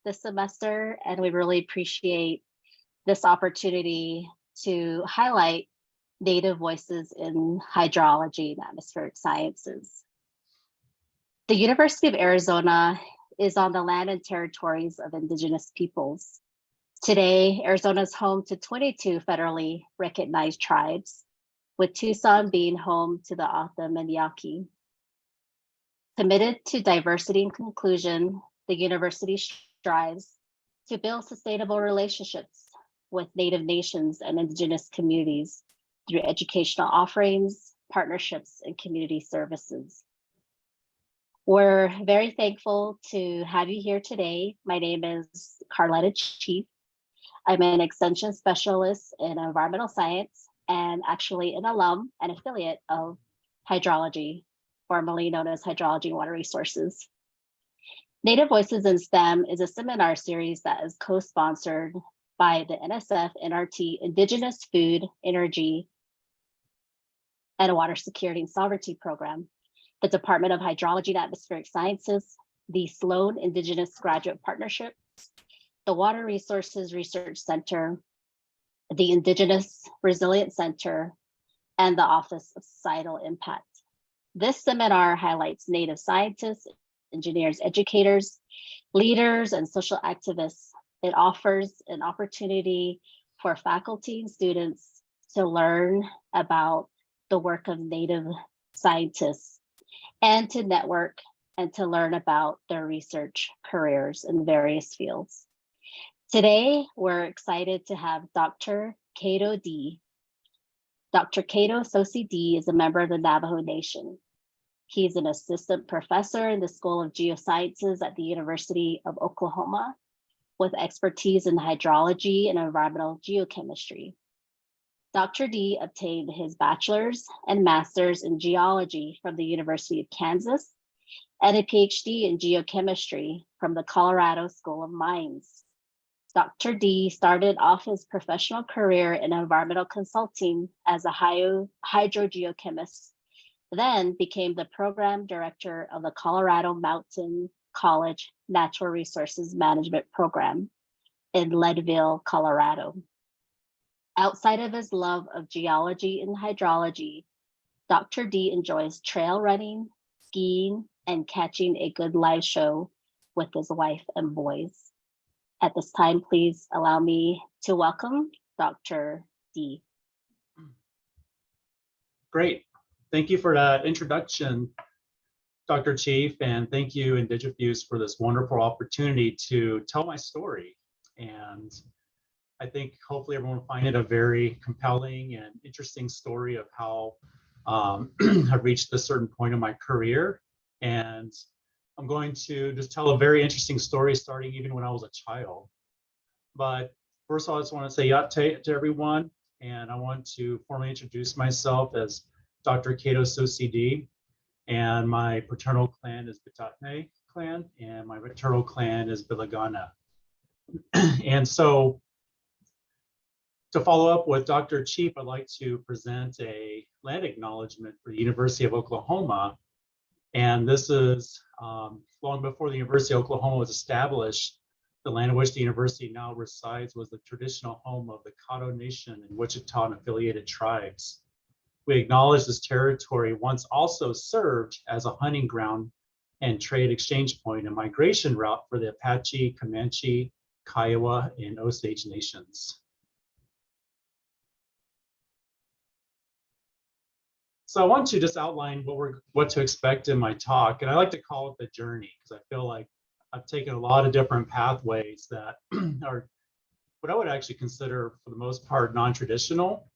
this semester, and we really appreciate this opportunity to highlight Native voices in hydrology and atmospheric sciences. The University of Arizona is on the land and territories of Indigenous peoples. Today, Arizona is home to 22 federally recognized tribes, with Tucson being home to the O'odham and Yaqui. Committed to diversity and inclusion, the university strives to build sustainable relationships with Native nations and Indigenous communities through educational offerings, partnerships, and community services. We're very thankful to have you here today. My name is Carletta Chief. I'm an extension specialist in environmental science and actually an alum and affiliate of hydrology, formerly known as Hydrology and Water Resources. Native Voices in STEM is a seminar series that is co-sponsored by the NSF NRT Indigenous Food, Energy, and Water Security and Sovereignty Program, the Department of Hydrology and Atmospheric Sciences, the Sloan Indigenous Graduate Partnership, the Water Resources Research Center, the Indigenous Resilience Center, and the Office of Societal Impact. This seminar highlights Native scientists, engineers, educators, leaders, and social activists. It offers an opportunity for faculty and students to learn about the work of Native scientists and to network and to learn about their research careers in various fields. Today, we're excited to have Dr. Kato Dee. Dr. Kato Tsosie Dee is a member of the Navajo Nation. He's an assistant professor in the School of Geosciences at the University of Oklahoma with expertise in hydrology and environmental geochemistry. Dr. Dee obtained his bachelor's and master's in geology from the University of Kansas and a Ph.D. in geochemistry from the Colorado School of Mines. Dr. Dee started off his professional career in environmental consulting as a hydrogeochemist, then became the program director of the Colorado Mountain College Natural Resources Management Program in Leadville, Colorado. Outside of his love of geology and hydrology, Dr. Dee enjoys trail running, skiing, and catching a good live show with his wife and boys. At this time, please allow me to welcome Dr. Dee. Great. Thank you for that introduction, Dr. Chief, and thank you, IndigiFuse, for this wonderful opportunity to tell my story. And I think hopefully everyone will find it a very compelling and interesting story of how I've reached a certain point in my career. And I'm going to just tell a very interesting story starting even when I was a child. But first of all, I just want to say yate to everyone. And I want to formally introduce myself as Dr. Kato Tsosie Dee. And my paternal clan is Diné clan, and my maternal clan is Bilagana. And so to follow up with Dr. Chief, I'd like to present a land acknowledgement for the University of Oklahoma. And this is long before the University of Oklahoma was established. The land in which the university now resides was the traditional home of the Kato Nation and Wichita and affiliated tribes. We acknowledge this territory once also served as a hunting ground and trade exchange point and migration route for the Apache, Comanche, Kiowa, and Osage nations. So I want to just outline what to expect in my talk, and I like to call it the journey because I feel like I've taken a lot of different pathways that are what I would actually consider, for the most part, non-traditional.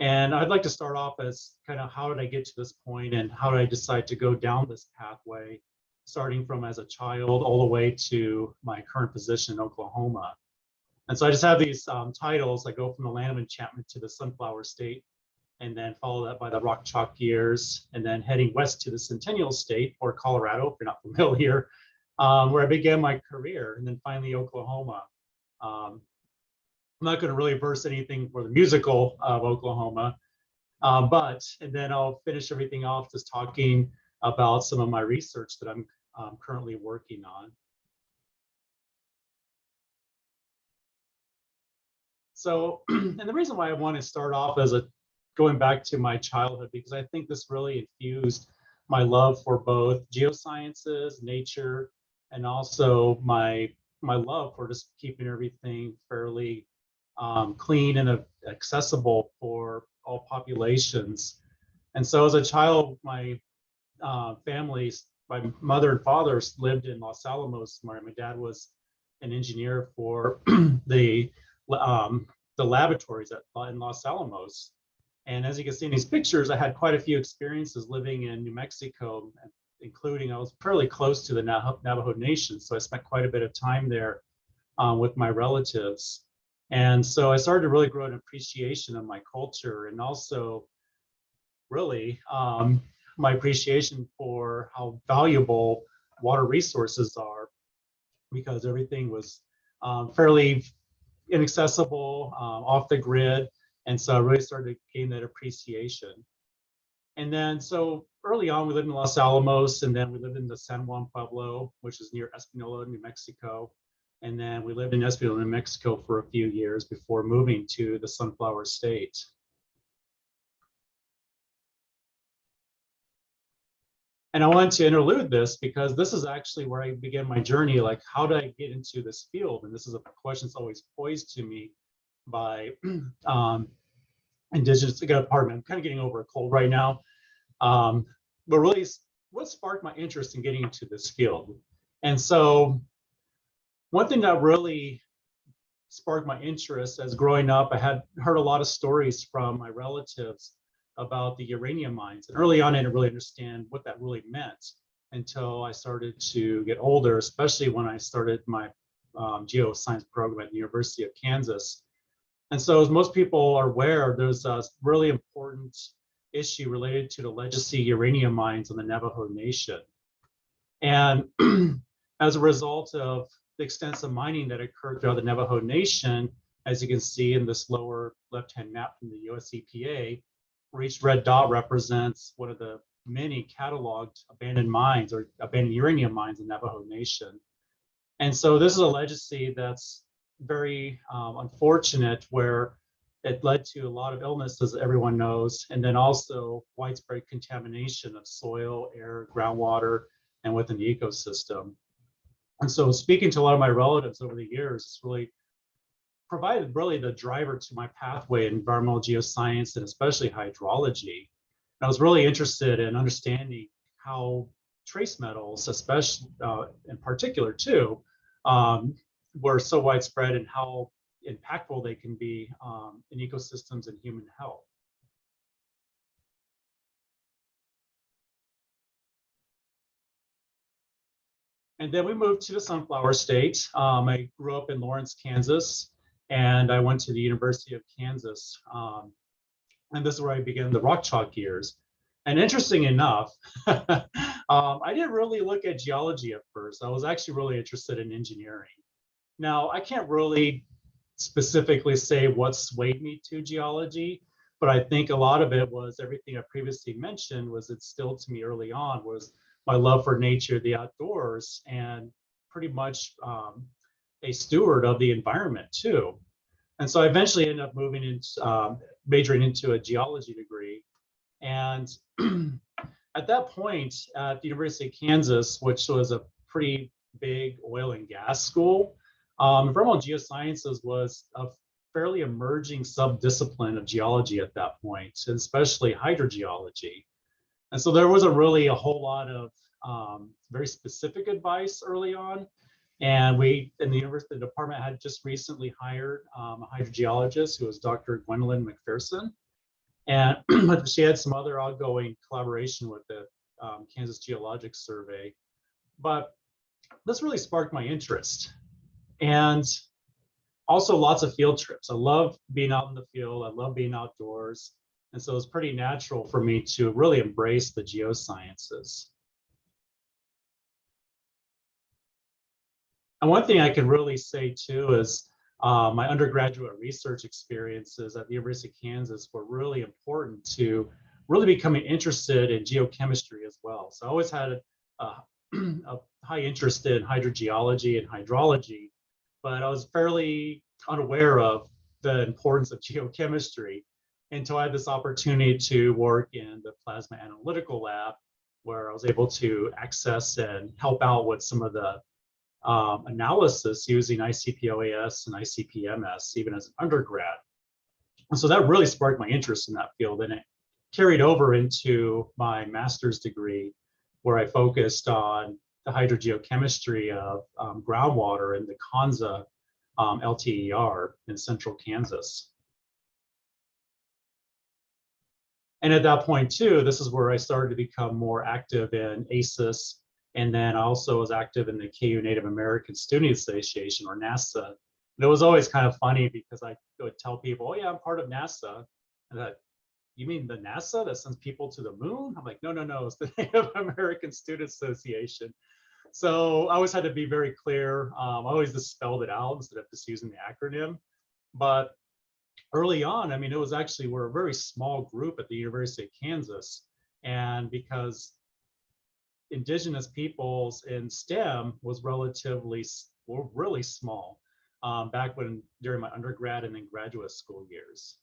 And I'd like to start off as kind of how did I get to this point and how did I decide to go down this pathway, starting from as a child all the way to my current position in Oklahoma. And so I just have these titles. I go from the land of enchantment to the sunflower state, and then follow that by the rock chalk years, and then heading west to the Centennial State, or Colorado, if you're not familiar, where I began my career, and then finally Oklahoma. I'm not going to really verse anything for the musical of Oklahoma, and then I'll finish everything off just talking about some of my research that I'm currently working on. So, and the reason why I want to start off as going back to my childhood, because I think this really infused my love for both geosciences, nature, and also my love for just keeping everything fairly clean and accessible for all populations. And so as a child, my families, my mother and father lived in Los Alamos. My dad was an engineer for the laboratories in Los Alamos. And as you can see in these pictures, I had quite a few experiences living in New Mexico, including I was fairly close to the Navajo Nation. So I spent quite a bit of time there with my relatives. And so I started to really grow an appreciation of my culture, and also really my appreciation for how valuable water resources are, because everything was fairly inaccessible, off the grid. And so I really started to gain that appreciation. And then, so early on, we lived in Los Alamos, and then we lived in the San Juan Pueblo, which is near Espanola, New Mexico. And then we lived in Espanola, New Mexico for a few years before moving to the Sunflower State. And I wanted to interlude this because this is actually where I began my journey. Like, how did I get into this field? And this is a question that's always posed to me by Indigenous. Pardon me, I'm kind of getting over a cold right now. But really, what sparked my interest in getting into this field? And so, one thing that really sparked my interest as growing up, I had heard a lot of stories from my relatives about the uranium mines. And early on, I didn't really understand what that really meant until I started to get older, especially when I started my geoscience program at the University of Kansas. And so, as most people are aware, there's a really important issue related to the legacy uranium mines in the Navajo Nation. And as a result of the extensive mining that occurred throughout the Navajo Nation, as you can see in this lower left-hand map from the US EPA, where each red dot represents one of the many cataloged abandoned mines or abandoned uranium mines in Navajo Nation. And so this is a legacy that's very unfortunate, where it led to a lot of illness, as everyone knows, and then also widespread contamination of soil, air, groundwater, and within the ecosystem. And so speaking to a lot of my relatives over the years, it's really provided really the driver to my pathway in environmental geoscience and especially hydrology. And I was really interested in understanding how trace metals, especially in particular too, were so widespread and how impactful they can be in ecosystems and human health. And then we moved to the Sunflower State. I grew up in Lawrence, Kansas, and I went to the University of Kansas. And this is where I began the rock chalk years. And interesting enough, I didn't really look at geology at first. I was actually really interested in engineering. Now, I can't really specifically say what swayed me to geology, but I think a lot of it was everything I previously mentioned was instilled to me early on, was my love for nature, the outdoors, and pretty much a steward of the environment too. And so I eventually ended up moving into majoring into a geology degree. And at that point at the University of Kansas, which was a pretty big oil and gas school, environmental geosciences was a fairly emerging sub-discipline of geology at that point, and especially hydrogeology. And so there wasn't really a whole lot of very specific advice early on. And we, in the university department, had just recently hired a hydrogeologist who was Dr. Gwendolyn McPherson. And she had some other ongoing collaboration with the Kansas Geologic Survey. But this really sparked my interest. And also lots of field trips. I love being out in the field. I love being outdoors. And so it was pretty natural for me to really embrace the geosciences. And one thing I can really say too is my undergraduate research experiences at the University of Kansas were really important to really becoming interested in geochemistry as well. So I always had a high interest in hydrogeology and hydrology, but I was fairly unaware of the importance of geochemistry until I had this opportunity to work in the plasma analytical lab, where I was able to access and help out with some of the analysis using ICP-OAS and ICP-MS, even as an undergrad. And so that really sparked my interest in that field, and it carried over into my master's degree, where I focused on the hydrogeochemistry of groundwater in the Kanza LTER in central Kansas. And at that point too, this is where I started to become more active in ACES. And then I also was active in the KU Native American Student Association, or NASA. And it was always kind of funny because I would tell people, oh yeah, I'm part of NASA. And that, you mean the NASA that sends people to the moon? I'm like, no, no, no, it's the Native American Student Association. So I always had to be very clear. I always just spelled it out instead of just using the acronym. But early on, I mean, it was actually, we're a very small group at the University of Kansas. And because Indigenous peoples in STEM was really small back when, during my undergrad and then graduate school years.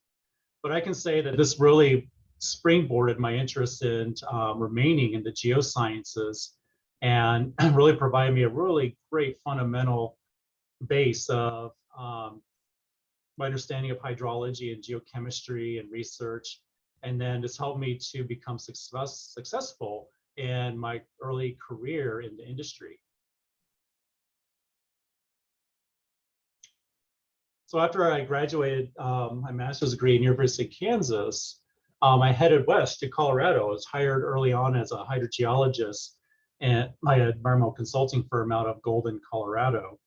But I can say that this really springboarded my interest in remaining in the geosciences, and really provided me a really great fundamental base of my understanding of hydrology and geochemistry and research, and then it's helped me to become successful in my early career in the industry. So after I graduated my master's degree in University of Kansas, I headed west to Colorado. I was hired early on as a hydrogeologist at my environmental consulting firm out of Golden, Colorado.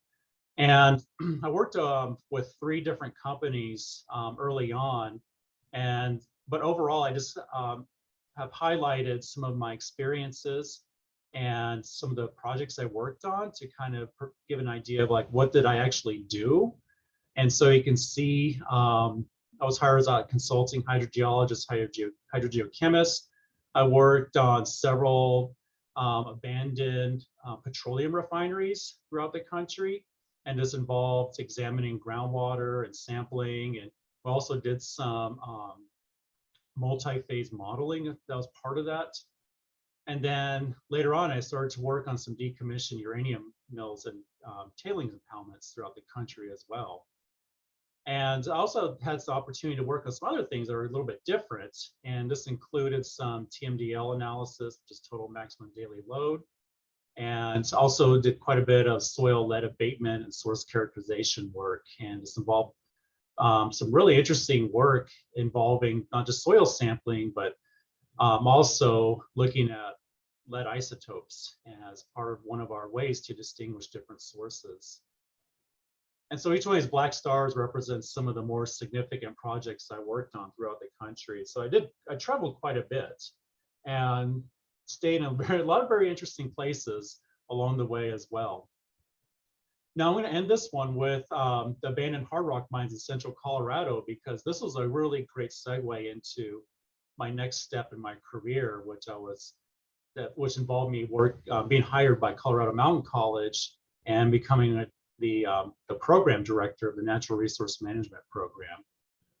And I worked with 3 different companies early on, but overall I just have highlighted some of my experiences and some of the projects I worked on to kind of give an idea of like, what did I actually do? And so you can see, I was hired as a consulting hydrogeologist, hydrogeochemist. I worked on several abandoned petroleum refineries throughout the country. And this involved examining groundwater and sampling. And we also did some multi-phase modeling that was part of that. And then later on, I started to work on some decommissioned uranium mills and tailings impoundments throughout the country as well. And I also had the opportunity to work on some other things that are a little bit different. And this included some TMDL analysis, which is total maximum daily load. And also did quite a bit of soil lead abatement and source characterization work. And this involved some really interesting work involving not just soil sampling, but also looking at lead isotopes as part of one of our ways to distinguish different sources. And so each one of these black stars represents some of the more significant projects I worked on throughout the country. So I traveled quite a bit and stayed in a lot of very interesting places along the way as well. Now I'm going to end this one with the abandoned hard rock mines in central Colorado, because this was a really great segue into my next step in my career, which involved me being hired by Colorado Mountain College and becoming the program director of the Natural Resource Management program.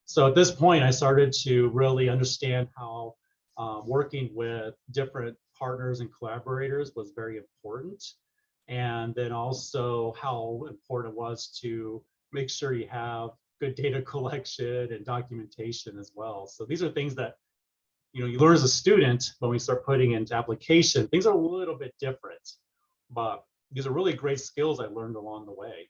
So at this point, I started to really understand how working with different partners and collaborators was very important. And then also how important it was to make sure you have good data collection and documentation as well. So these are things that you learn as a student. When we start putting into application, things are a little bit different, but these are really great skills I learned along the way.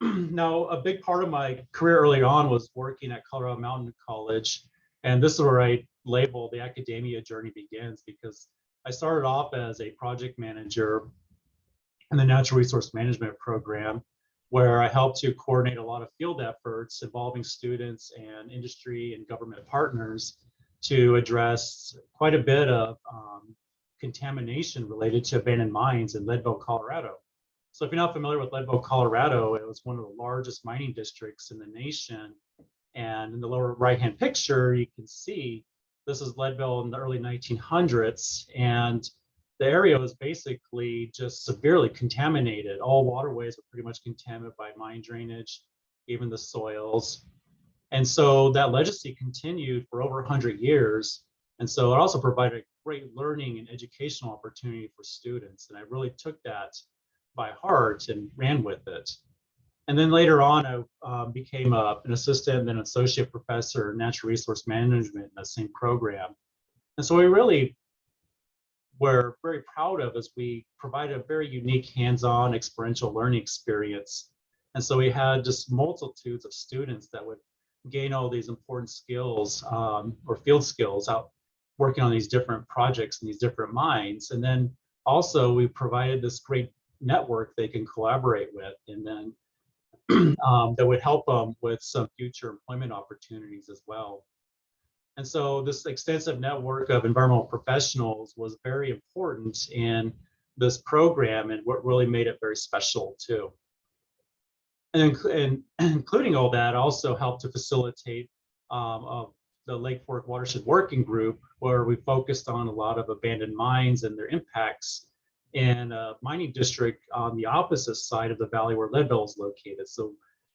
Now, a big part of my career early on was working at Colorado Mountain College. And this is where I label the academia journey begins, because I started off as a project manager in the Natural Resource Management program, where I helped to coordinate a lot of field efforts involving students and industry and government partners to address quite a bit of contamination related to abandoned mines in Leadville, Colorado. So if you're not familiar with Leadville, Colorado, it was one of the largest mining districts in the nation. And in the lower right-hand picture, you can see this is Leadville in the early 1900s. And the area was basically just severely contaminated. All waterways were pretty much contaminated by mine drainage, even the soils. And so that legacy continued for over 100 years. And so it also provided a great learning and educational opportunity for students. And I really took that by heart and ran with it. And then later on, I became an assistant and then associate professor in natural resource management in the same program. And so we really were very proud of is we provided a very unique hands-on experiential learning experience. And so we had just multitudes of students that would gain all these important skills or field skills out working on these different projects in these different mines. And then also we provided this great network they can collaborate with, and then that would help them with some future employment opportunities as well. And so this extensive network of environmental professionals was very important in this program and what really made it very special too. And including all that also helped to facilitate the Lake Fork Watershed Working Group, where we focused on a lot of abandoned mines and their impacts in a mining district on the opposite side of the valley where Leadville is located. So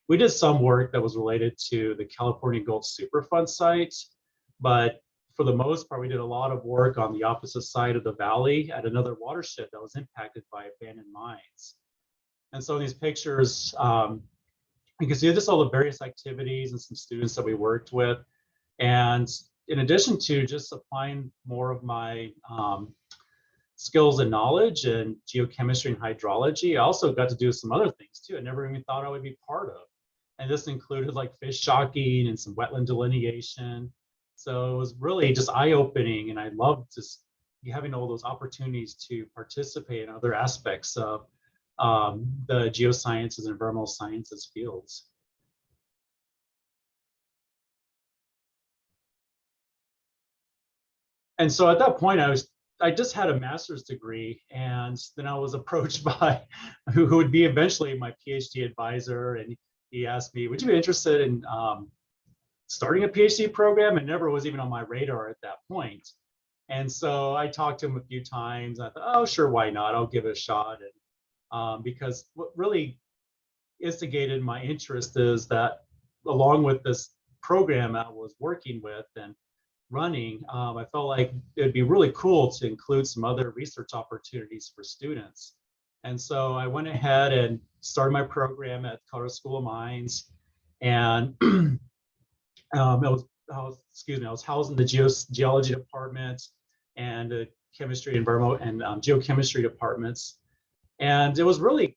we did some work that was related to the California Gold Superfund site, but for the most part, we did a lot of work on the opposite side of the valley at another watershed that was impacted by abandoned mines. And so in these pictures, you can see just all the various activities and some students that we worked with. And in addition to just applying more of my skills and knowledge in geochemistry and hydrology, I also got to do some other things too I never even thought I would be part of. And this included like fish shocking and some wetland delineation. So it was really just eye-opening, and I loved just having all those opportunities to participate in other aspects of the geosciences and environmental sciences fields. And so at that point, I just had a master's degree, and then I was approached by who would be eventually my PhD advisor, and he asked me, would you be interested in starting a PhD program? It never was even on my radar at that point. And so I talked to him a few times. I thought, oh, sure, why not? I'll give it a shot. And because what really instigated my interest is that along with this program I was working with and running, I felt like it'd be really cool to include some other research opportunities for students. And so I went ahead and started my program at Colorado School of Mines, and I was housed in the geology department and the chemistry, environmental, and geochemistry departments. And it was really,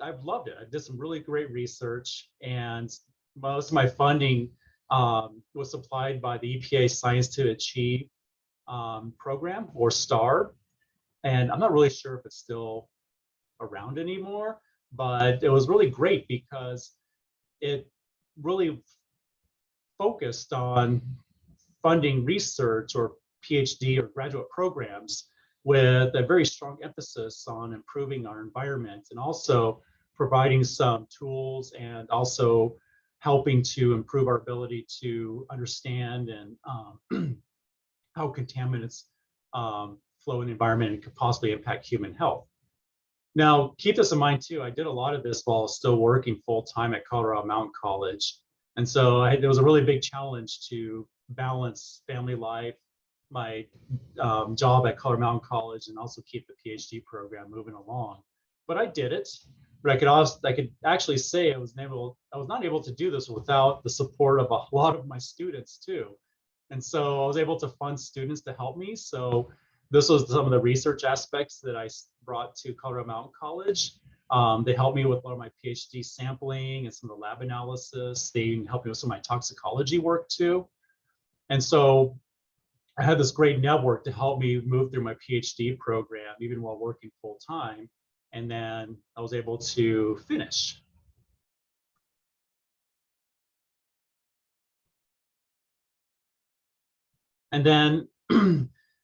I've loved it. I did some really great research, and most of my funding was supplied by the EPA Science to Achieve program, or STAR. And I'm not really sure if it's still around anymore, but it was really great because it really focused on funding research or PhD or graduate programs with a very strong emphasis on improving our environment, and also providing some tools and also helping to improve our ability to understand and how contaminants flow in the environment and could possibly impact human health. Now, keep this in mind too, I did a lot of this while still working full-time at Colorado Mountain College. And so it was a really big challenge to balance family life, my job at Colorado Mountain College, and also keep the PhD program moving along. But I did it. But I could actually say I was not able to do this without the support of a lot of my students too. And so I was able to fund students to help me. So this was some of the research aspects that I brought to Colorado Mountain College. They helped me with a lot of my PhD sampling and some of the lab analysis. They helped me with some of my toxicology work too. And so I had this great network to help me move through my PhD program, even while working full time. And then I was able to finish. And then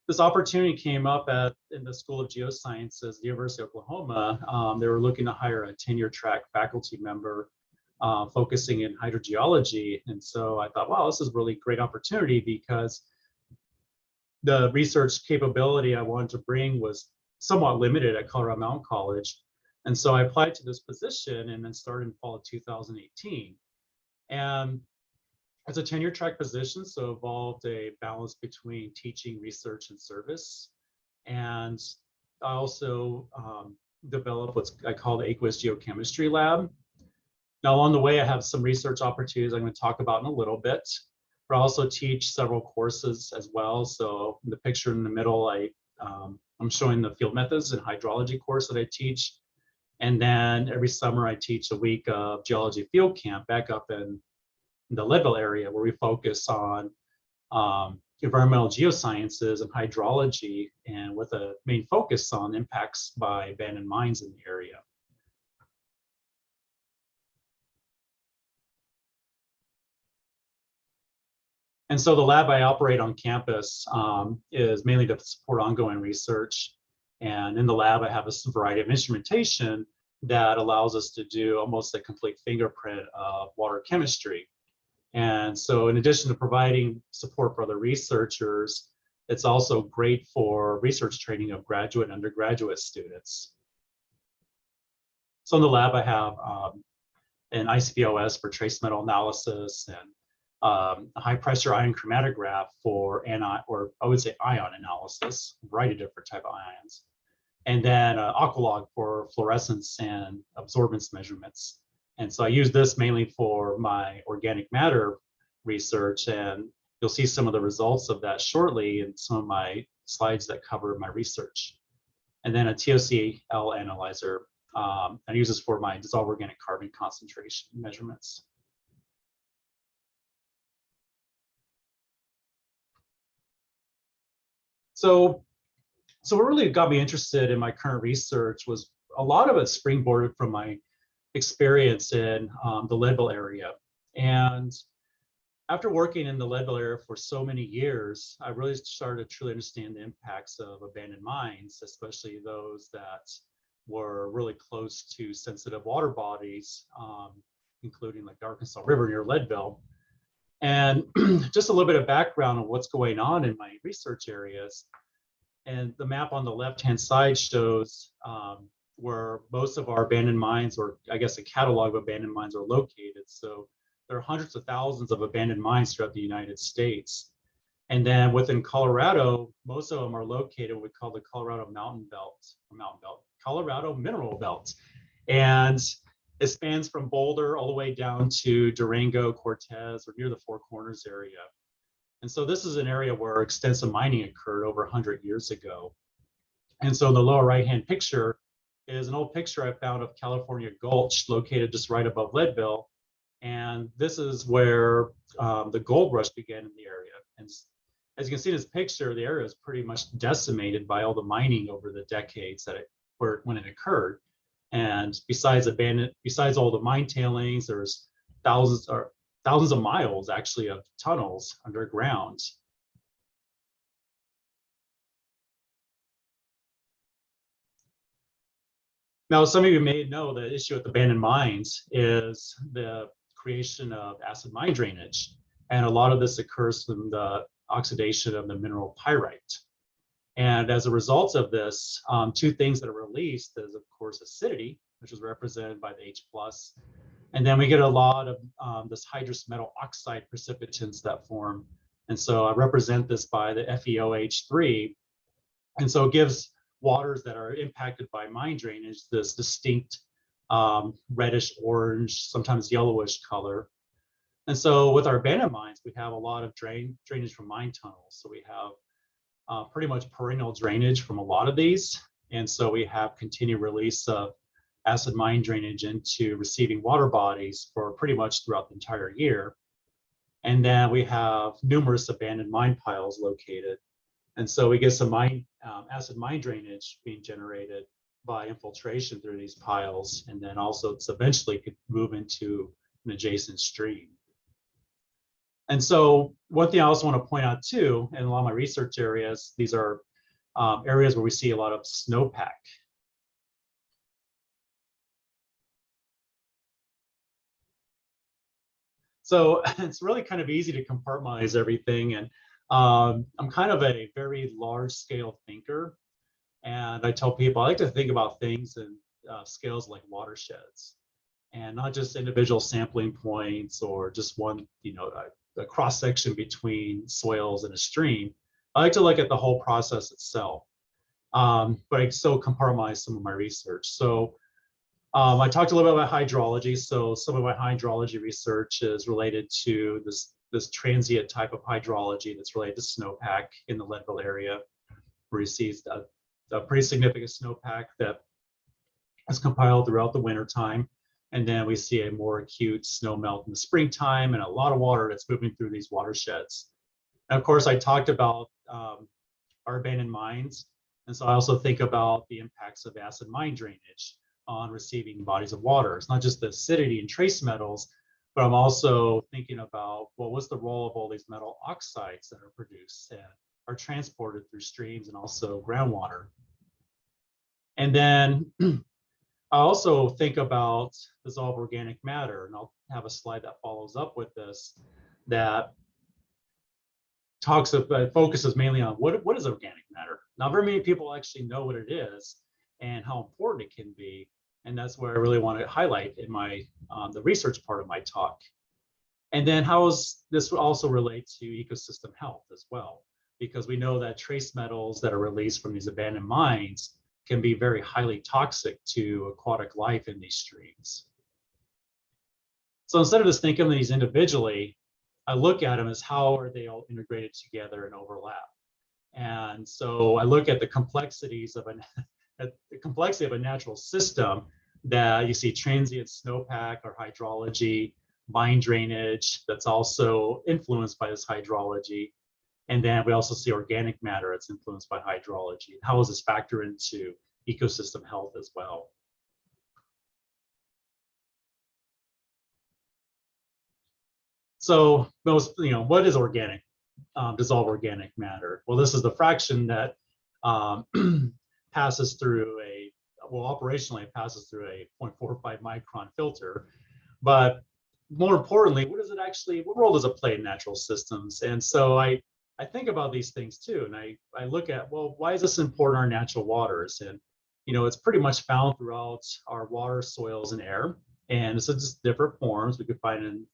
this opportunity came up in the School of Geosciences, the University of Oklahoma. They were looking to hire a tenure track faculty member focusing in hydrogeology. And so I thought, wow, this is a really great opportunity, because the research capability I wanted to bring was somewhat limited at Colorado Mountain College. And so I applied to this position and then started in fall of 2018. And it's a tenure track position, so involved a balance between teaching, research, and service. And I also developed what I call the aqueous geochemistry lab. Now, along the way, I have some research opportunities I'm going to talk about in a little bit, but I also teach several courses as well. So in the picture in the middle, I'm showing the field methods and hydrology course that I teach. And then every summer I teach a week of geology field camp back up in the Leadville area, where we focus on environmental geosciences and hydrology, and with a main focus on impacts by abandoned mines in the area. And so the lab I operate on campus is mainly to support ongoing research. And in the lab, I have a variety of instrumentation that allows us to do almost a complete fingerprint of water chemistry. And so in addition to providing support for other researchers, it's also great for research training of graduate and undergraduate students. So in the lab, I have an ICP-OS for trace metal analysis, and a high pressure ion chromatograph for anion, or I would say ion analysis, a variety of different type of ions. And then Aqualog for fluorescence and absorbance measurements. And so I use this mainly for my organic matter research, and you'll see some of the results of that shortly in some of my slides that cover my research. And then a TOCL analyzer, I use this for my dissolved organic carbon concentration measurements. So what really got me interested in my current research was a lot of it springboarded from my experience in the Leadville area. And after working in the Leadville area for so many years, I really started to truly understand the impacts of abandoned mines, especially those that were really close to sensitive water bodies, including like the Arkansas River near Leadville. And just a little bit of background on what's going on in my research areas. And the map on the left-hand side shows where most of our abandoned mines, or I guess a catalog of abandoned mines, are located. So there are hundreds of thousands of abandoned mines throughout the United States. And then within Colorado, most of them are located in what we call the Colorado Mountain Belt, Colorado Mineral Belt. And it spans from Boulder all the way down to Durango, Cortez, or near the Four Corners area. And so this is an area where extensive mining occurred over 100 years ago. And so the lower right-hand picture is an old picture I found of California Gulch, located just right above Leadville. And this is where the gold rush began in the area. And as you can see in this picture, the area is pretty much decimated by all the mining over the decades when it occurred. And besides all the mine tailings, there's thousands of miles actually of tunnels underground. Now, some of you may know the issue with abandoned mines is the creation of acid mine drainage. And a lot of this occurs from the oxidation of the mineral pyrite. And as a result of this, two things that are released is, of course, acidity, which is represented by the H+. And then we get a lot of this hydrous metal oxide precipitants that form. And so I represent this by the FeOH3. And so it gives waters that are impacted by mine drainage this distinct reddish orange, sometimes yellowish color. And so with our abandoned mines, we have a lot of drainage from mine tunnels. So we have pretty much perennial drainage from a lot of these. And so we have continued release of acid mine drainage into receiving water bodies for pretty much throughout the entire year. And then we have numerous abandoned mine piles located. And so we get some acid mine drainage being generated by infiltration through these piles. And then also it's eventually could move into an adjacent stream. And so one thing I also want to point out too, in a lot of my research areas, these are areas where we see a lot of snowpack. So it's really kind of easy to compartmentalize everything. And I'm kind of a very large scale thinker. And I tell people I like to think about things in scales like watersheds, and not just individual sampling points or just one, a cross section between soils and a stream. I like to look at the whole process itself, but I still compartmentalize some of my research. So I talked a little bit about hydrology. So some of my hydrology research is related to this transient type of hydrology that's related to snowpack in the Leadville area, where you see a pretty significant snowpack that is compiled throughout the winter time. And then we see a more acute snow melt in the springtime and a lot of water that's moving through these watersheds. And of course, I talked about our abandoned mines. And so I also think about the impacts of acid mine drainage on receiving bodies of water. It's not just the acidity and trace metals, but I'm also thinking about, well, what's the role of all these metal oxides that are produced and are transported through streams and also groundwater. And then I also think about dissolved organic matter, and I'll have a slide that follows up with this that focuses mainly on what is organic matter. Not very many people actually know what it is and how important it can be, and that's where I really want to highlight in my the research part of my talk. And then how is this also relate to ecosystem health as well, because we know that trace metals that are released from these abandoned mines can be very highly toxic to aquatic life in these streams. So instead of just thinking of these individually, I look at them as how are they all integrated together and overlap. And so I look at the complexities of a natural system that you see transient snowpack or hydrology, mine drainage that's also influenced by this hydrology. And then we also see organic matter that's influenced by hydrology. How does this factor into ecosystem health as well? So what is organic, dissolved organic matter? Well, this is the fraction that passes through operationally it passes through a 0.45 micron filter. But more importantly, what role does it play in natural systems? And so I think about these things too. And I look at, well, why is this important in our natural waters? And, it's pretty much found throughout our water, soils, and air. And it's just different forms. We could find it in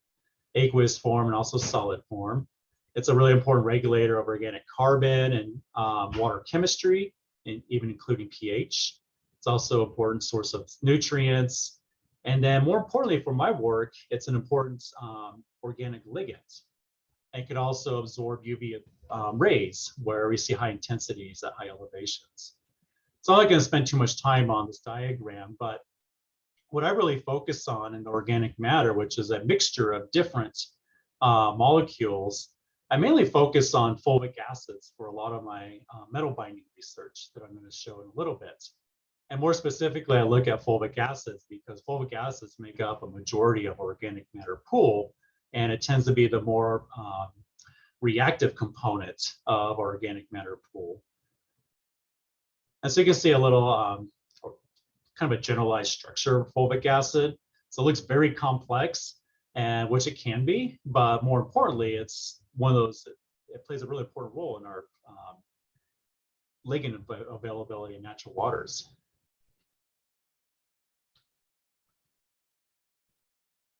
aqueous form and also solid form. It's a really important regulator of organic carbon and water chemistry, and even including pH. It's also an important source of nutrients. And then more importantly for my work, it's an important organic ligand. It could also absorb UV rays where we see high intensities at high elevations. So I'm not going to spend too much time on this diagram, but what I really focus on in the organic matter, which is a mixture of different molecules, I mainly focus on fulvic acids for a lot of my metal binding research that I'm going to show in a little bit. And more specifically, I look at fulvic acids because fulvic acids make up a majority of organic matter pool, and it tends to be the more reactive component of organic matter pool. And so you can see a little kind of a generalized structure of fulvic acid. So it looks very complex, and which it can be, but more importantly, it's one of those, it plays a really important role in our ligand availability in natural waters.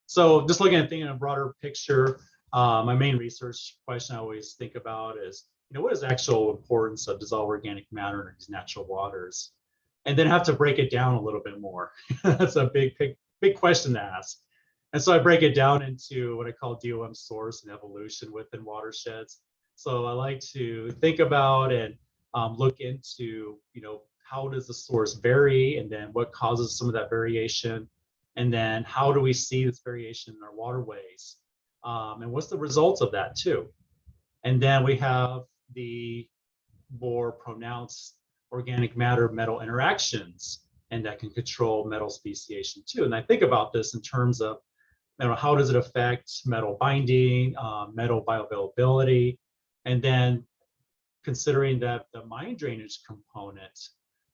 So just looking at things in a broader picture, my main research question I always think about is, what is the actual importance of dissolved organic matter in these natural waters? And then have to break it down a little bit more. That's a big question to ask. And so I break it down into what I call DOM source and evolution within watersheds. So I like to think about and look into, how does the source vary, and then what causes some of that variation, and then how do we see this variation in our waterways, and what's the results of that too. And then we have the more pronounced organic matter metal interactions, and that can control metal speciation too. And I think about this in terms of, how does it affect metal binding, metal bioavailability, and then considering that the mine drainage component,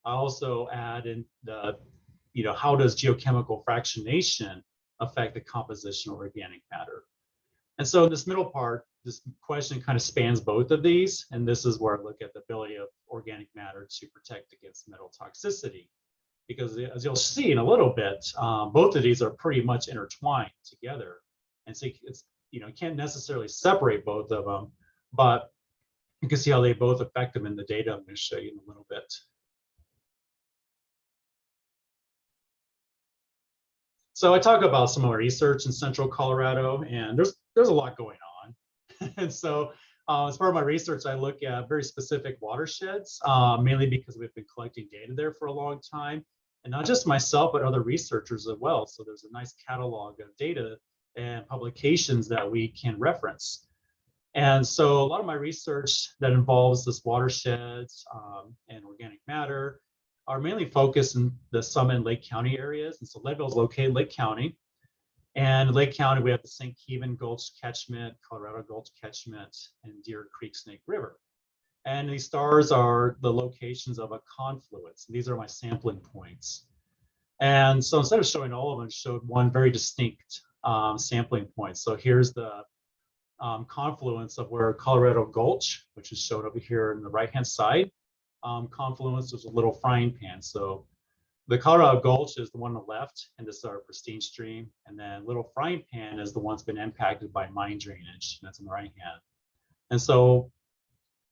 I also add in the, how does geochemical fractionation affect the composition of organic matter? And so in this middle part, this question kind of spans both of these, and this is where I look at the ability of organic matter to protect against metal toxicity. Because as you'll see in a little bit, both of these are pretty much intertwined together. And so it's, you can't necessarily separate both of them, but you can see how they both affect them in the data I'm going to show you in a little bit. So I talk about some of our research in Central Colorado, and there's a lot going on. And so as part of my research, I look at very specific watersheds, mainly because we've been collecting data there for a long time. And not just myself, but other researchers as well. So there's a nice catalog of data and publications that we can reference. And so a lot of my research that involves this watersheds and organic matter are mainly focused in the Summit and Lake County areas. And so Leadville is located in Lake County. And in Lake County, we have the St. Kevin Gulch Catchment, Colorado Gulch Catchment, and Deer Creek Snake River. And these stars are the locations of a confluence. These are my sampling points. And so instead of showing all of them, I showed one very distinct sampling point. So here's the confluence of where Colorado Gulch, which is shown over here in the right-hand side. Confluence was a little frying pan. So the Colorado Gulch is the one on the left, and this is our pristine stream. And then little frying pan is the one that's been impacted by mine drainage, and that's on the right hand. And so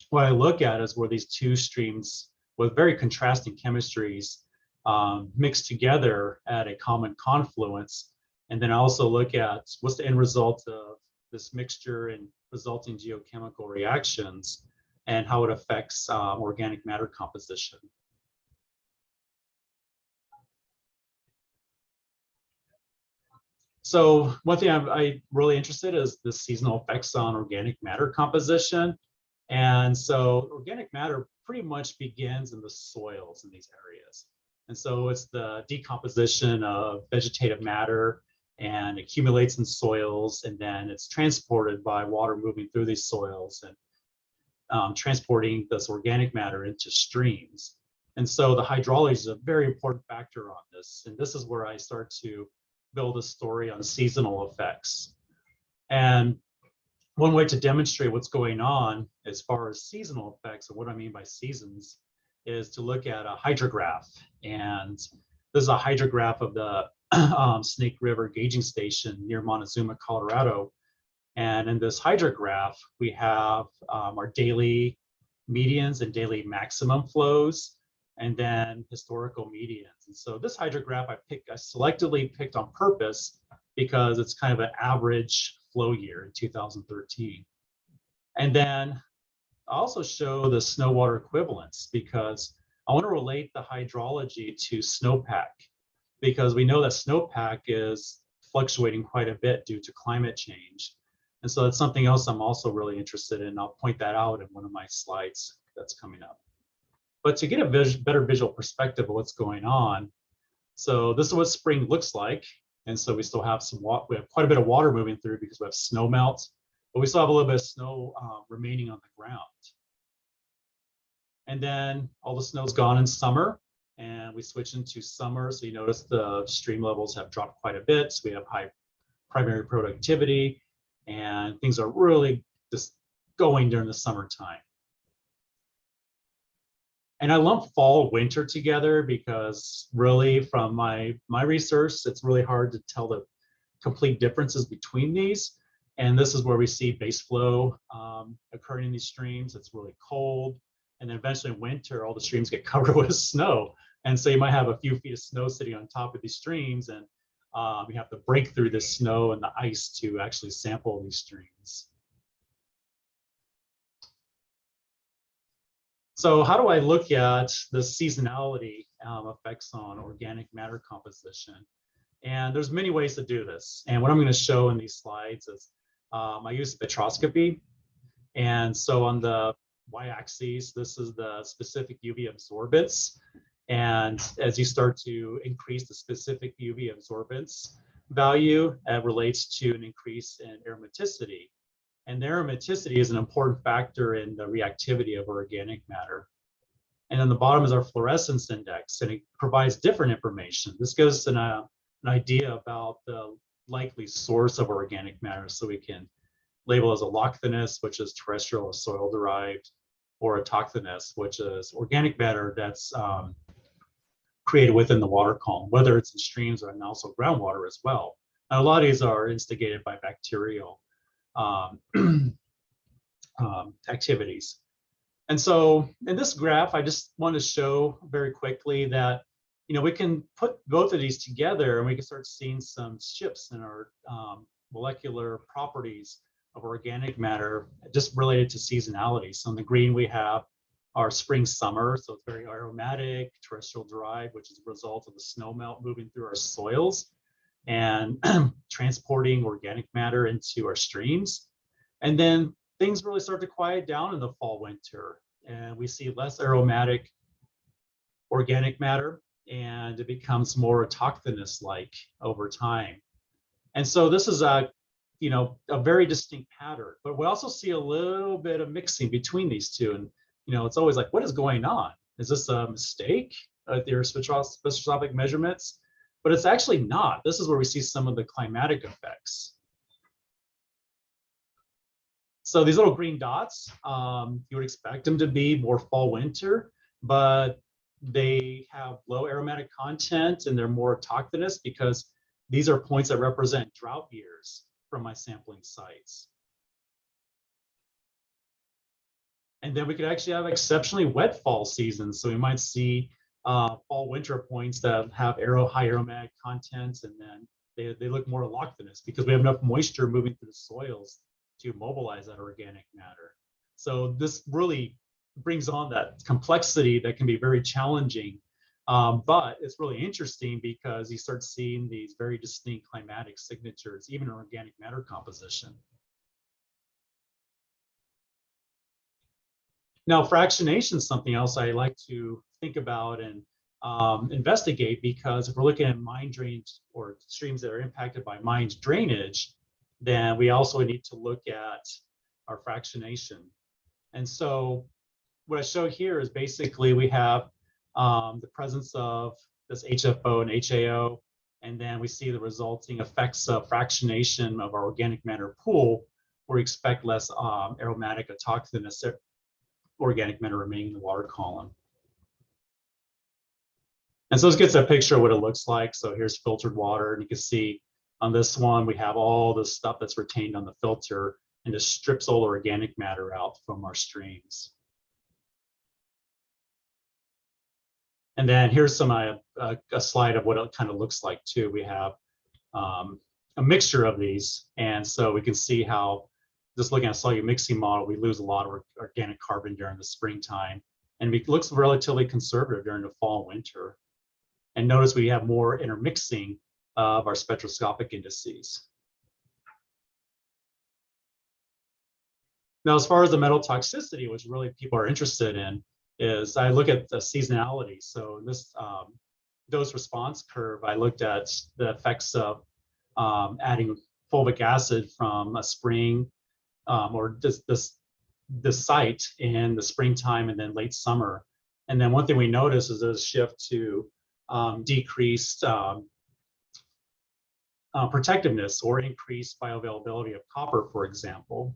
what I look at is where these two streams with very contrasting chemistries mixed together at a common confluence. And then I also look at what's the end result of this mixture and resulting geochemical reactions and how it affects organic matter composition. So one thing I'm really interested in is the seasonal effects on organic matter composition. And so organic matter pretty much begins in the soils in these areas. And so it's the decomposition of vegetative matter and accumulates in soils, and then it's transported by water moving through these soils and transporting this organic matter into streams. And so the hydrology is a very important factor on this. And this is where I start to build a story on seasonal effects. And one way to demonstrate what's going on as far as seasonal effects, and what I mean by seasons, is to look at a hydrograph. And this is a hydrograph of the Snake River gauging station near Montezuma, Colorado. And in this hydrograph, we have our daily medians and daily maximum flows, and then historical medians. And so this hydrograph I selectively picked on purpose because it's kind of an average flow year in 2013. And then I also show the snow water equivalence because I want to relate the hydrology to snowpack, because we know that snowpack is fluctuating quite a bit due to climate change. And so that's something else I'm also really interested in. I'll point that out in one of my slides that's coming up. But to get a better visual perspective of what's going on, so this is what spring looks like. And so we still have we have quite a bit of water moving through because we have snow melt, but we still have a little bit of snow remaining on the ground. And then all the snow's gone in summer, and we switch into summer. So you notice the stream levels have dropped quite a bit. So we have high primary productivity, and things are really just going during the summertime. And I lump fall, winter together because really from my research, it's really hard to tell the complete differences between these. And this is where we see base flow occurring in these streams. It's really cold. And then eventually in winter, all the streams get covered with snow. And so you might have a few feet of snow sitting on top of these streams, and you have to break through the snow and the ice to actually sample these streams. So how do I look at the seasonality effects on organic matter composition? And there's many ways to do this. And what I'm going to show in these slides is I use spectroscopy. And so on the y-axis, this is the specific UV absorbance. And as you start to increase the specific UV absorbance value, it relates to an increase in aromaticity. And the aromaticity is an important factor in the reactivity of organic matter. And on the bottom is our fluorescence index, and it provides different information. This gives us an idea about the likely source of organic matter, so we can labeled as allochthonous, which is terrestrial or soil derived, or autochthonous, which is organic matter that's created within the water column, whether it's in streams and also groundwater as well. And a lot of these are instigated by bacterial activities. And so in this graph, I just want to show very quickly that, you know, we can put both of these together and we can start seeing some shifts in our molecular properties of organic matter just related to seasonality. So in the green, we have our spring summer. So it's very aromatic, terrestrial derived, which is a result of the snow melt moving through our soils and transporting organic matter into our streams. And then things really start to quiet down in the fall, winter, and we see less aromatic organic matter, and it becomes more autochthonous like over time. And so this is a, you know, a very distinct pattern, but we also see a little bit of mixing between these two. And, you know, it's always like, what is going on? Is this a mistake at your spectroscopic measurements? But it's actually not. This is where we see some of the climatic effects. So these little green dots, you would expect them to be more fall winter, but they have low aromatic content and they're more autochthonous because these are points that represent drought years from my sampling sites. And then we could actually have exceptionally wet fall seasons. So we might see fall winter points that have high aromatic content, and then they look more allochthonous because we have enough moisture moving through the soils to mobilize that organic matter. So this really brings on that complexity that can be very challenging, but it's really interesting because you start seeing these very distinct climatic signatures, even in organic matter composition. Now, fractionation is something else I like to think about and investigate, because if we're looking at mine drains or streams that are impacted by mine drainage, then we also need to look at our fractionation. And so what I show here is basically we have the presence of this HFO and HAO, and then we see the resulting effects of fractionation of our organic matter pool, where we expect less aromatic autochthonous organic matter remaining in the water column. And so this gets a picture of what it looks like. So here's filtered water, and you can see on this one, we have all the stuff that's retained on the filter and just strips all the organic matter out from our streams. And then here's some a slide of what it kind of looks like too. We have a mixture of these, and so we can see how, just looking at a solute mixing model, we lose a lot of organic carbon during the springtime, and it looks relatively conservative during the fall and winter. And notice we have more intermixing of our spectroscopic indices. Now, as far as the metal toxicity, which really people are interested in, is I look at the seasonality. So in this dose response curve, I looked at the effects of adding fulvic acid from a spring or this site in the springtime and then late summer. And then one thing we notice is there's a shift to decreased protectiveness or increased bioavailability of copper, for example.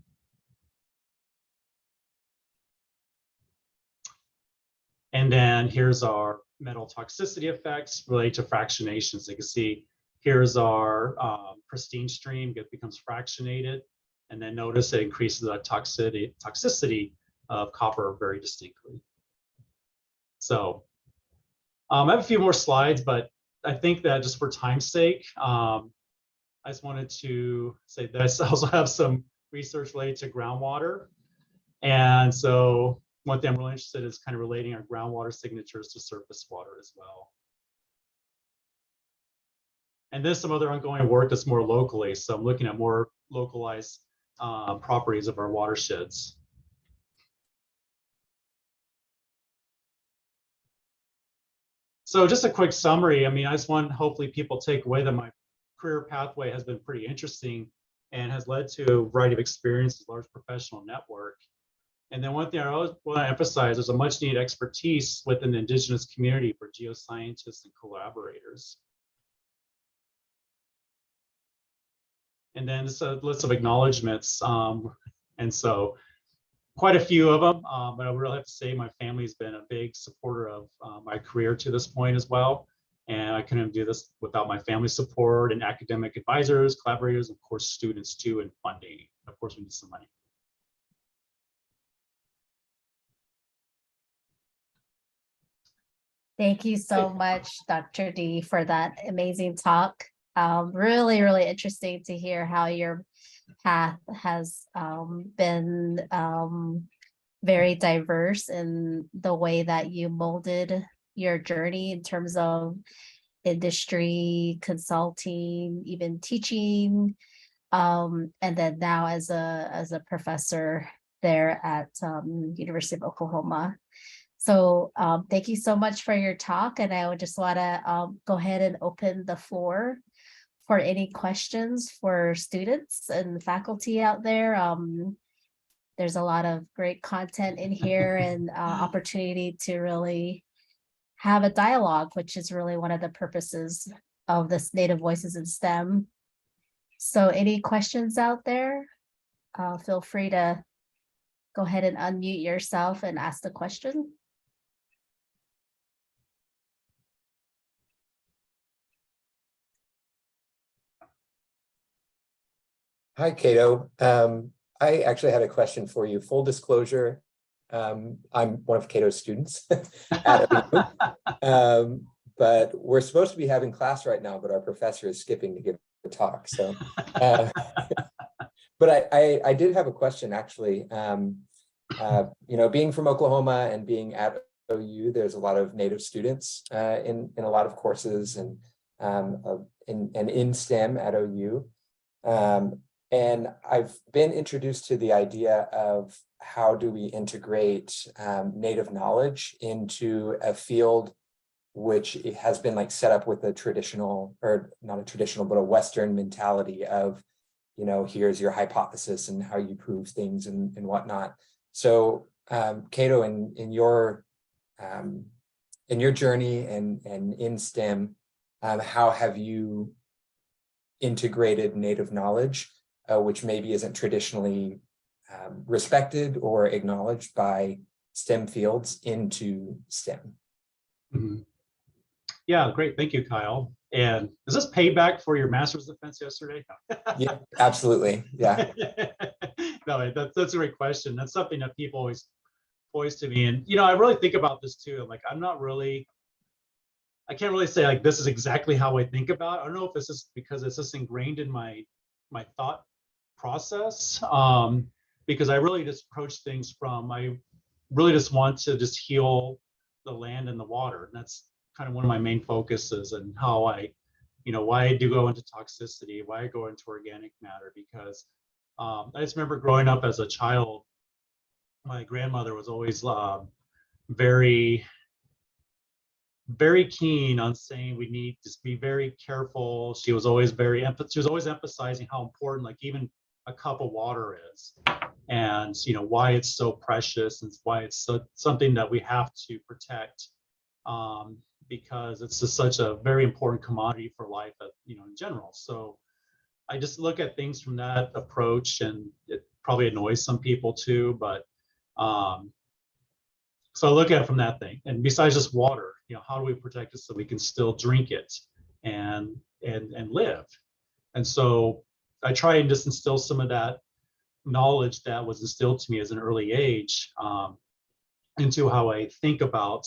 And then here's our metal toxicity effects related to fractionation. So you can see here's our pristine stream, it becomes fractionated, and then notice it increases the toxicity of copper very distinctly. So I have a few more slides, but I think that just for time's sake, I just wanted to say that I also have some research related to groundwater. And so one thing I'm really interested in is kind of relating our groundwater signatures to surface water as well. And there's some other ongoing work that's more locally. So I'm looking at more localized properties of our watersheds. So just a quick summary. I mean, I just want hopefully people take away that my career pathway has been pretty interesting and has led to a variety of experiences, large professional network. And then one thing I always want to emphasize, there's a much needed expertise within the Indigenous community for geoscientists and collaborators. and then it's a list of acknowledgements. And so quite a few of them, but I really have to say my family's been a big supporter of my career to this point as well. And I couldn't do this without my family support and academic advisors, collaborators, of course, students too, and funding. Of course, we need some money. Thank you so much, Dr. Dee, for that amazing talk. Really, really interesting to hear how your path has been very diverse in the way that you molded your journey in terms of industry, consulting, even teaching, and then now as a professor there at University of Oklahoma. So thank you so much for your talk, and I would just want to go ahead and open the floor for any questions for students and faculty out there. There's a lot of great content in here and opportunity to really have a dialogue, which is really one of the purposes of this Native Voices in STEM. So any questions out there? Feel free to go ahead and unmute yourself and ask the question. Hi, Kato. I actually had a question for you. Full disclosure, I'm one of Kato's students at OU, but we're supposed to be having class right now, but our professor is skipping to give a talk. So, but I did have a question actually. You know, being from Oklahoma and being at OU, there's a lot of Native students in a lot of courses and in STEM at OU. And I've been introduced to the idea of how do we integrate Native knowledge into a field which has been like set up with a traditional, or not a traditional, but a Western mentality of, you know, here's your hypothesis and how you prove things and whatnot. So Kato, in your journey and in STEM, how have you integrated Native knowledge, which maybe isn't traditionally respected or acknowledged by STEM fields, into STEM? Mm-hmm. Yeah, great. Thank you, Kyle. And is this payback for your master's defense yesterday? Yeah, absolutely. Yeah. No, that's a great question. That's something that people always pose to me. And, you know, I really think about this too. I'm like, I can't really say like, this is exactly how I think about it. I don't know if this is because it's just ingrained in my thought process, because I really just approach things from, I really just want to just heal the land and the water. And that's kind of one of my main focuses, and how I, you know, why I do go into toxicity, why I go into organic matter, because I just remember growing up as a child, my grandmother was always very keen on saying we need to be very careful. She was always emphasizing how important, like, even a cup of water is, and, you know, why it's so precious and why it's something that we have to protect, because it's just such a very important commodity for life, you know, in general. So I just look at things from that approach, and it probably annoys some people too, but so I look at it from that thing. And besides just water, you know, how do we protect it so we can still drink it and live? And so I try and just instill some of that knowledge that was instilled to me as an early age into how I think about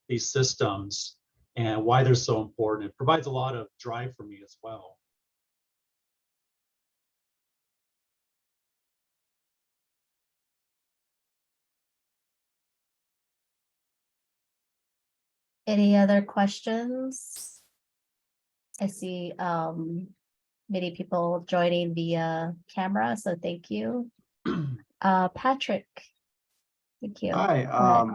these systems and why they're so important. It provides a lot of drive for me as well. Any other questions? I see many people joining via camera, so thank you. Patrick, thank you. Hi,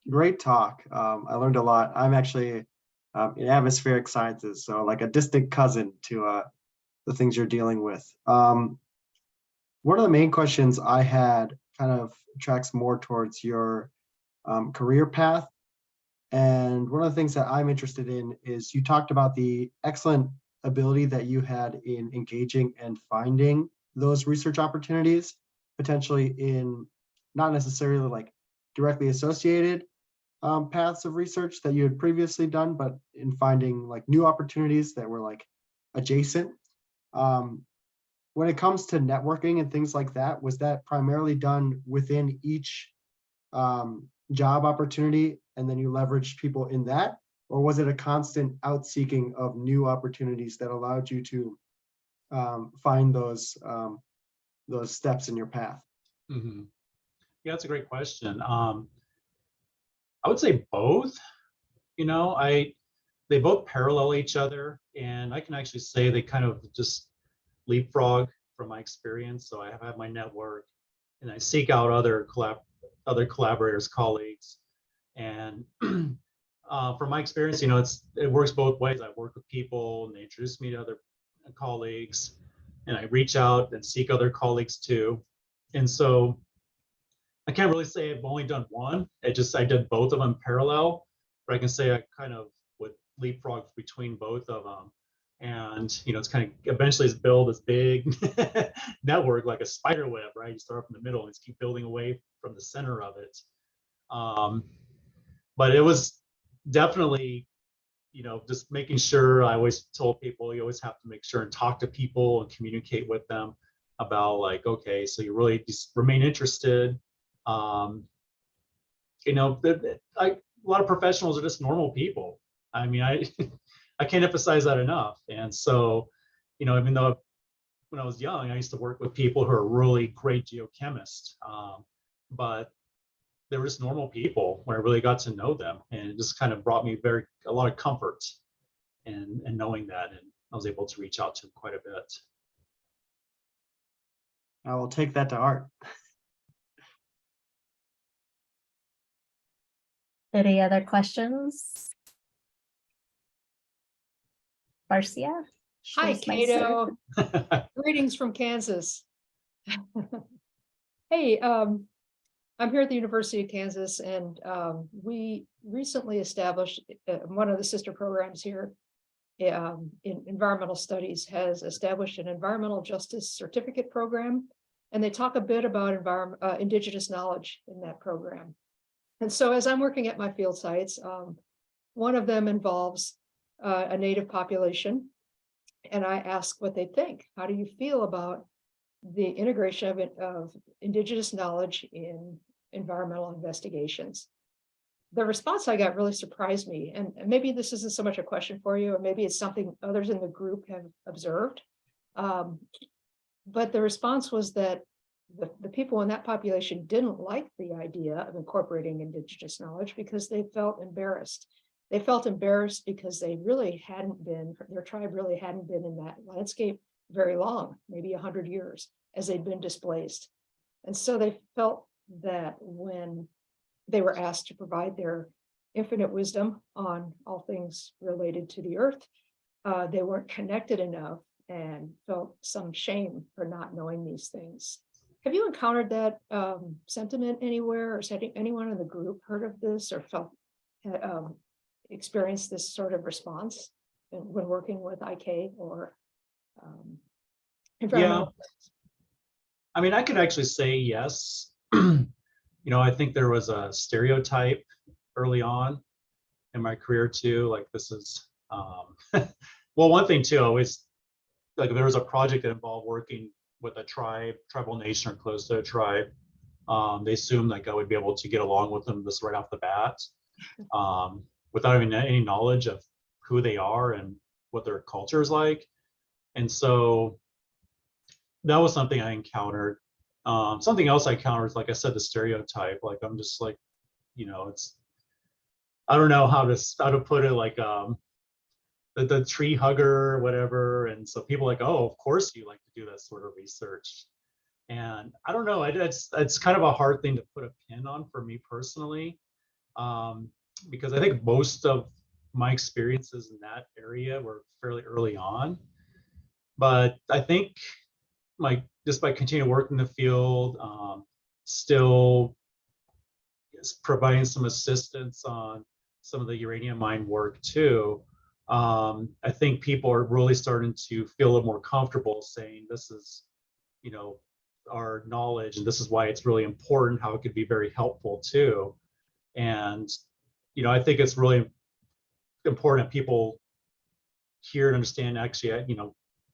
great talk. I learned a lot. I'm actually in atmospheric sciences, so like a distant cousin to the things you're dealing with. One of the main questions I had kind of tracks more towards your career path. And one of the things that I'm interested in is you talked about the excellent ability that you had in engaging and finding those research opportunities, potentially in not necessarily like directly associated paths of research that you had previously done, but in finding like new opportunities that were like adjacent. When it comes to networking and things like that, was that primarily done within each job opportunity and then you leveraged people in that? Or was it a constant out-seeking of new opportunities that allowed you to find those steps in your path? Mm-hmm. Yeah, that's a great question. I would say both. You know, they both parallel each other, and I can actually say they kind of just leapfrog from my experience. So I have my network, and I seek out other collaborators, colleagues, and from my experience, you know, it works both ways. I work with people, and they introduce me to other colleagues, and I reach out and seek other colleagues too. And so I can't really say I've only done one. I did both of them parallel, but I can say I kind of would leapfrog between both of them. And, you know, it's kind of eventually it's build this big network like a spider web, right? You start from the middle and just keep building away from the center of it. But it was definitely, you know, just making sure. I always told people you always have to make sure and talk to people and communicate with them about like, okay, so you really just remain interested. You know, a lot of professionals are just normal people. I mean, I can't emphasize that enough. And so, you know, even though when I was young, I used to work with people who are really great geochemists, but they were just normal people when I really got to know them, and it just kind of brought me a lot of comfort in knowing that, and I was able to reach out to them quite a bit. I will take that to heart. Any other questions? Marcia? Hi, Schleismeister? Kato. Greetings from Kansas. Hey, I'm here at the University of Kansas, and we recently established one of the sister programs here in environmental studies has established an environmental justice certificate program, and they talk a bit about indigenous knowledge in that program. And so as I'm working at my field sites, one of them involves a native population, and I ask what they think. How do you feel about the integration of indigenous knowledge in environmental investigations? The response I got really surprised me, and maybe this isn't so much a question for you, or maybe it's something others in the group have observed. But the response was that the people in that population didn't like the idea of incorporating indigenous knowledge because they felt embarrassed. They felt embarrassed because their tribe really hadn't been in that landscape very long, maybe 100 years, as they'd been displaced. And so they felt that when they were asked to provide their infinite wisdom on all things related to the earth, they weren't connected enough and felt some shame for not knowing these things. Have you encountered that sentiment anywhere, or has anyone in the group heard of this or experienced this sort of response when working with IK or environmental? Yeah. I mean, I could actually say yes. You know, I think there was a stereotype early on in my career too. Like this is, well, one thing too, always like if there was a project that involved working with a tribal nation or close to a tribe, they assumed like I would be able to get along with them just right off the bat, without having any knowledge of who they are and what their culture is like. And so that was something I encountered. Something else I encountered is, like I said, the stereotype. Like I'm just like, you know, I don't know how to put it, like the tree hugger or whatever. And so people are like, oh, of course you like to do that sort of research. And I don't know, it's kind of a hard thing to put a pin on for me personally, because I think most of my experiences in that area were fairly early on. But I think just by continuing to work in the field, still providing some assistance on some of the uranium mine work too, I think people are really starting to feel a little more comfortable saying this is, our knowledge, and this is why it's really important, how it could be very helpful too. And, I think it's really important that people hear and understand, actually,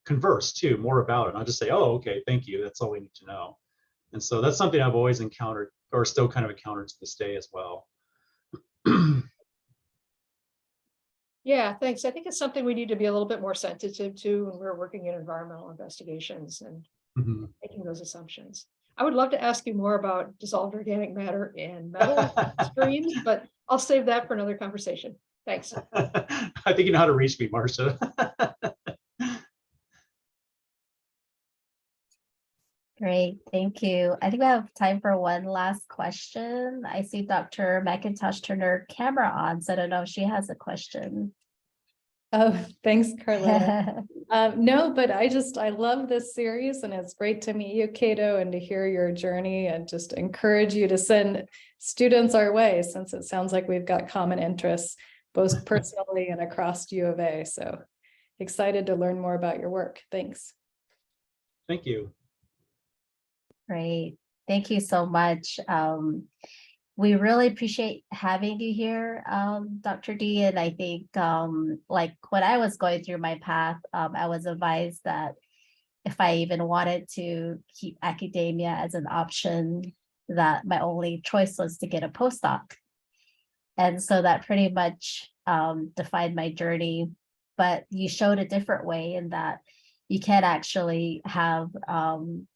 converse too more about it. Not just say, oh, okay, thank you. That's all we need to know. And so that's something I've always encountered, or still kind of encountered to this day as well. Yeah, thanks. I think it's something we need to be a little bit more sensitive to when we're working in environmental investigations and Mhm. making those assumptions. I would love to ask you more about dissolved organic matter and metal streams, but I'll save that for another conversation. Thanks. I think you know how to reach me, Marcia. Great, thank you. I think we have time for one last question. I see Dr. McIntosh turned her camera on, so I don't know if she has a question. Oh, thanks, Carletta. No, but I love this series, and it's great to meet you, Kato, and to hear your journey, and just encourage you to send students our way, since it sounds like we've got common interests, both personally and across U of A. So excited to learn more about your work. Thanks. Thank you. Great, thank you so much. We really appreciate having you here, Dr. Dee. And I think like when I was going through my path, I was advised that if I even wanted to keep academia as an option, that my only choice was to get a postdoc. And so that pretty much defined my journey. But you showed a different way in that you can actually have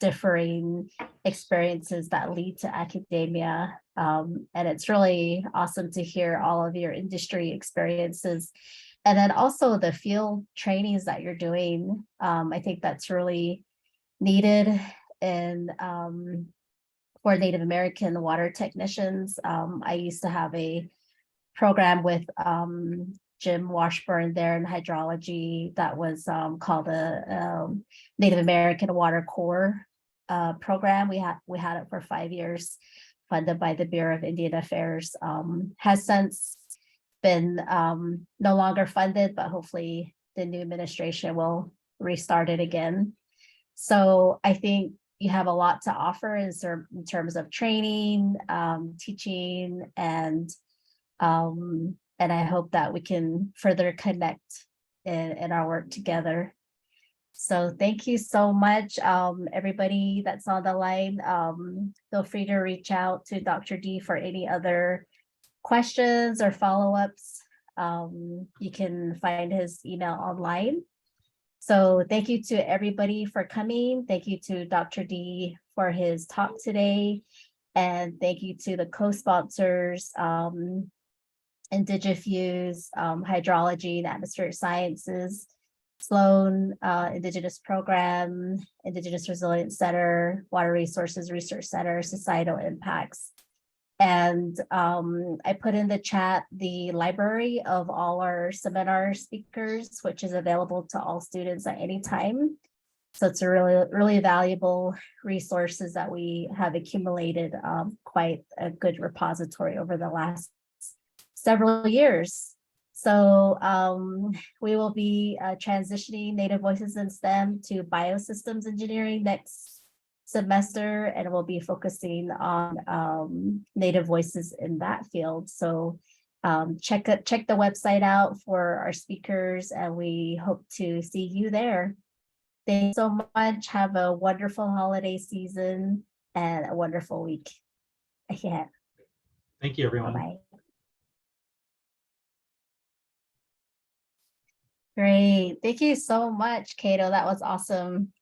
differing experiences that lead to academia. And it's really awesome to hear all of your industry experiences. And then also the field trainings that you're doing. I think that's really needed in for Native American water technicians. I used to have a program with Jim Washburn there in hydrology that was called a Native American Water Corps program. We had it for 5 years, funded by the Bureau of Indian Affairs. Has since been no longer funded, but hopefully the new administration will restart it again. So I think you have a lot to offer in terms of training, teaching, and I hope that we can further connect in our work together. So thank you so much, everybody that's on the line. Feel free to reach out to Dr. Dee for any other questions or follow-ups. You can find his email online. So thank you to everybody for coming. Thank you to Dr. Dee for his talk today. And thank you to the co-sponsors, Indigifuse, Hydrology and Atmospheric Sciences, Sloan Indigenous Program, Indigenous Resilience Center, Water Resources Research Center, Societal Impacts. And I put in the chat the library of all our seminar speakers, which is available to all students at any time. So it's a really valuable resources that we have accumulated, quite a good repository over the last several years. So we will be transitioning Native Voices in STEM to Biosystems Engineering next semester, and we'll be focusing on Native Voices in that field. So check the website out for our speakers, and we hope to see you there. Thanks so much. Have a wonderful holiday season and a wonderful week ahead. Thank you, everyone. Bye-bye. Great. Thank you so much, Kato. That was awesome.